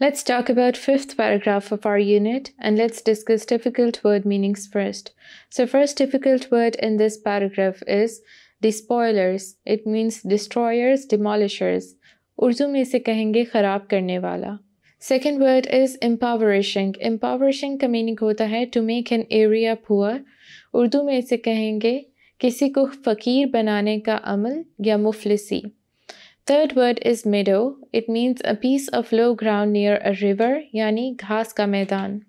Let's talk about fifth paragraph of our unit and let's discuss difficult word meanings first. So first difficult word in this paragraph is despoilers. It means destroyers, demolishers. Urdu में इसे कहेंगे खराब करने वाला. Second word is impoverishing. Impoverishing का meaning होता है to make an area poor. Urdu में इसे कहेंगे किसी को फ़कीर बनाने का अमल या मुफलिसी. Third word is meadow. It means a piece of low ground near a river, यानी घास का मैदान.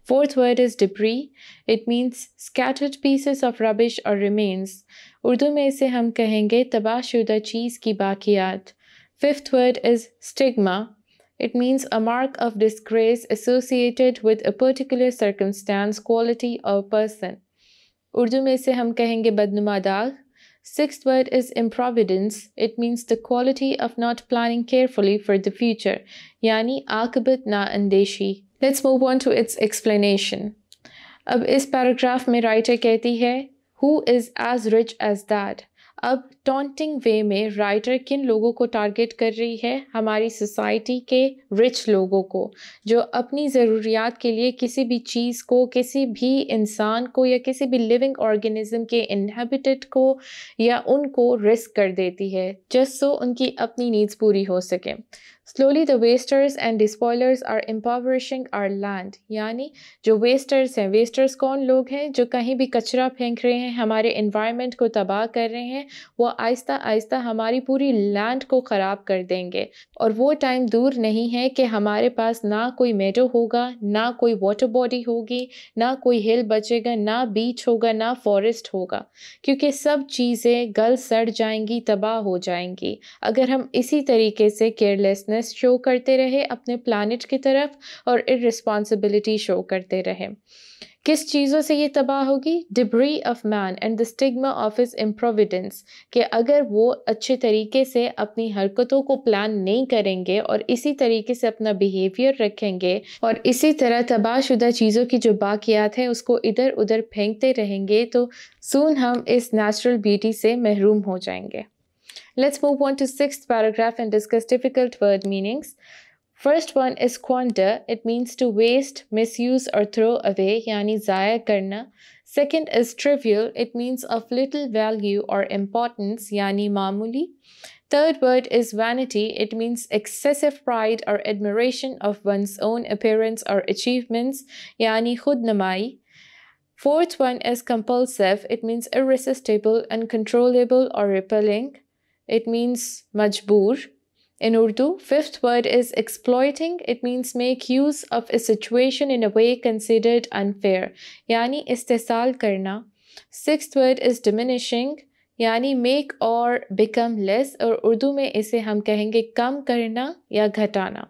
Fourth word is debris. It means scattered pieces of rubbish or remains. Urdu में इसे हम कहेंगे तबाहशुदा चीज़ की बाकियात. Fifth word is stigma. It means a mark of disgrace associated with a particular circumstance, quality or person. Urdu में इसे हम कहेंगे बदनुमा दाग. Sixth word is improvidence. It means the quality of not planning carefully for the future, यानी आकबत ना अंदेशी. Let's move on to its explanation. अब इस paragraph में राइटर कहती है Who is as rich as that? अब टॉन्टिंग वे में राइटर किन लोगों को टारगेट कर रही है? हमारी सोसाइटी के रिच लोगों को, जो अपनी ज़रूरियात के लिए किसी भी चीज़ को, किसी भी इंसान को या किसी भी लिविंग ऑर्गेनिज्म के इनहेबिटेड को या उनको रिस्क कर देती है जस्ट सो उनकी अपनी नीड्स पूरी हो सके. Slowly the wasters and despoilers are impoverishing our land. यानी जो वेस्टर्स हैं, वेस्टर्स कौन लोग हैं? जो कहीं भी कचरा फेंक रहे हैं, हमारे एनवायरनमेंट को तबाह कर रहे हैं, वो आहिस्ता आहिस्ता हमारी पूरी लैंड को ख़राब कर देंगे. और वो टाइम दूर नहीं है कि हमारे पास ना कोई मेडो होगा, ना कोई वाटर बॉडी होगी, ना कोई हिल बचेगा, ना बीच होगा, ना फॉरेस्ट होगा, क्योंकि सब चीज़ें गल सड़ जाएंगी, तबाह हो जाएंगी अगर हम इसी तरीके से केयरलेसनेस शो करते रहे अपने प्लानिट की तरफ और इररिस्पॉन्सिबिलिटी शो करते रहे. किस चीज़ों से ये तबाह होगी? Degree of man and the stigma of his improvidence. कि अगर वो अच्छे तरीके से अपनी हरकतों को प्लान नहीं करेंगे और इसी तरीके से अपना बिहेवियर रखेंगे और इसी तरह तबाहशुदा चीज़ों की जो बाकियात है उसको इधर उधर फेंकते रहेंगे तो सून हम इस नेचुरल ब्यूटी से महरूम हो जाएंगे. Let's move on to sixth paragraph and discuss difficult word meanings. First one is squander. It means to waste, misuse or throw away, यानी ज़ाया करना. Second is trivial. It means of little value or importance, यानी मामूली. Third word is vanity. It means excessive pride or admiration of one's own appearance or achievements, यानी खुद नमाई. Fourth one is compulsive. It means irresistible, uncontrollable or repelling. It means majboor in Urdu. Fifth word is exploiting. It means make use of a situation in a way considered unfair, यानी इस्तेसाल करना. Sixth word is diminishing, यानी make or become less और उर्दू में इसे हम कहेंगे कम करना या घटाना.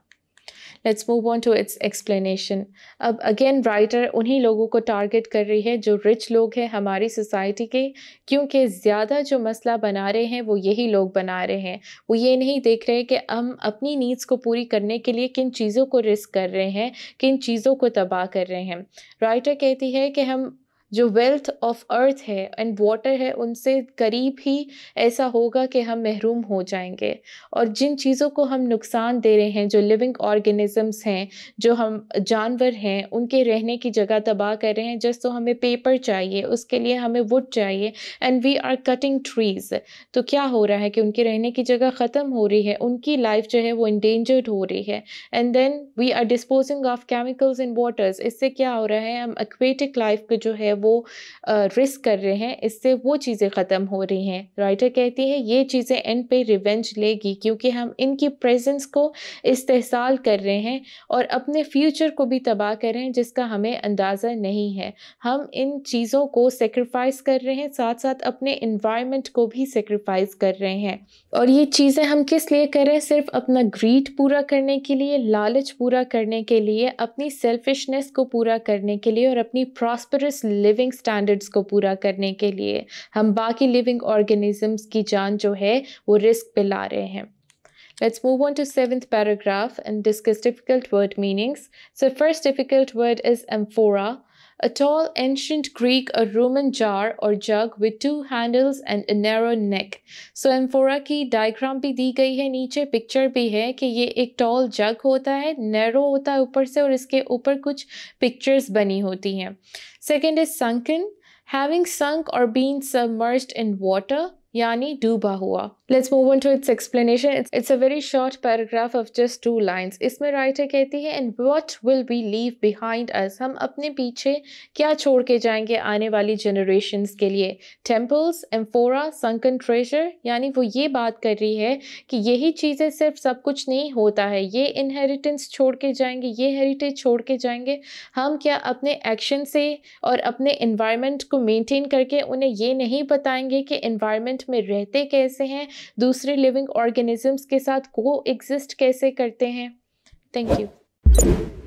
Let's move on to its explanation. अब अगेन राइटर उन्हीं लोगों को टारगेट कर रही है जो रिच लोग हैं हमारी सोसाइटी के, क्योंकि ज़्यादा जो मसला बना रहे हैं वो यही लोग बना रहे हैं. वो ये नहीं देख रहे कि हम अपनी नीड्स को पूरी करने के लिए किन चीज़ों को रिस्क कर रहे हैं, किन चीज़ों को तबाह कर रहे हैं. राइटर कहती है कि हम जो वेल्थ ऑफ अर्थ है एंड वाटर है उनसे करीब ही ऐसा होगा कि हम महरूम हो जाएंगे. और जिन चीज़ों को हम नुकसान दे रहे हैं, जो लिविंग ऑर्गेनिजम्स हैं, जो हम जानवर हैं, उनके रहने की जगह तबाह कर रहे हैं. जस्ट तो हमें पेपर चाहिए, उसके लिए हमें वुड चाहिए and we are cutting trees. तो क्या हो रहा है कि उनके रहने की जगह ख़त्म हो रही है, उनकी लाइफ जो है वो इंडेंजर्ड हो रही है. And then we are disposing of chemicals in waters. इससे क्या हो रहा है, हम एक्वेटिक लाइफ को जो है वो रिस्क कर रहे हैं, इससे वो चीज़ें ख़त्म हो रही हैं. राइटर कहती है ये चीज़ें एंड पे रिवेंज लेगी क्योंकि हम इनकी प्रेजेंस को इस्तेहसाल कर रहे हैं और अपने फ्यूचर को भी तबाह कर रहे हैं जिसका हमें अंदाज़ा नहीं है. हम इन चीज़ों को सेक्रीफाइस कर रहे हैं, साथ साथ अपने इन्वायरमेंट को भी सेक्रीफाइस कर रहे हैं. और ये चीज़ें हम किस लिए कर रहे हैं? सिर्फ अपना ग्रीड पूरा करने के लिए, लालच पूरा करने के लिए, अपनी सेल्फिशनेस को पूरा करने के लिए और अपनी प्रॉस्परस लिविंग स्टैंडर्ड्स को पूरा करने के लिए हम बाकी लिविंग ऑर्गेनिजम्स की जान जो है वो रिस्क पे ला रहे हैं. Let's move on to seventh paragraph and discuss difficult word meanings. So first difficult word is amphora. A tall ancient Greek or Roman jar or jug with 2 handles and a narrow neck. So amphora की diagram भी दी गई है, नीचे picture भी है कि ये एक टॉल जग होता है, नैरो होता है ऊपर से और इसके ऊपर कुछ पिक्चर्स बनी होती हैं. Second is sunken, having sunk or been submerged in water, यानी डूबा हुआ. Let's move on to its explanation. It's a very short paragraph of just 2 lines. इसमें राइटर कहती है and what will we leave behind us? हम अपने पीछे क्या छोड़ के जाएंगे आने वाली generations के लिए? Temples, amphora, sunken treasure, यानी वो ये बात कर रही है कि यही चीज़ें सिर्फ सब कुछ नहीं होता है, ये inheritance छोड़ के जाएंगे, ये heritage छोड़ के जाएंगे. हम क्या अपने एक्शन से और अपने environment को मेंटेन करके उन्हें ये नहीं बताएंगे कि environment में रहते कैसे हैं, दूसरे लिविंग ऑर्गेनिजम्स के साथ को एग्जिस्ट कैसे करते हैं. Thank you.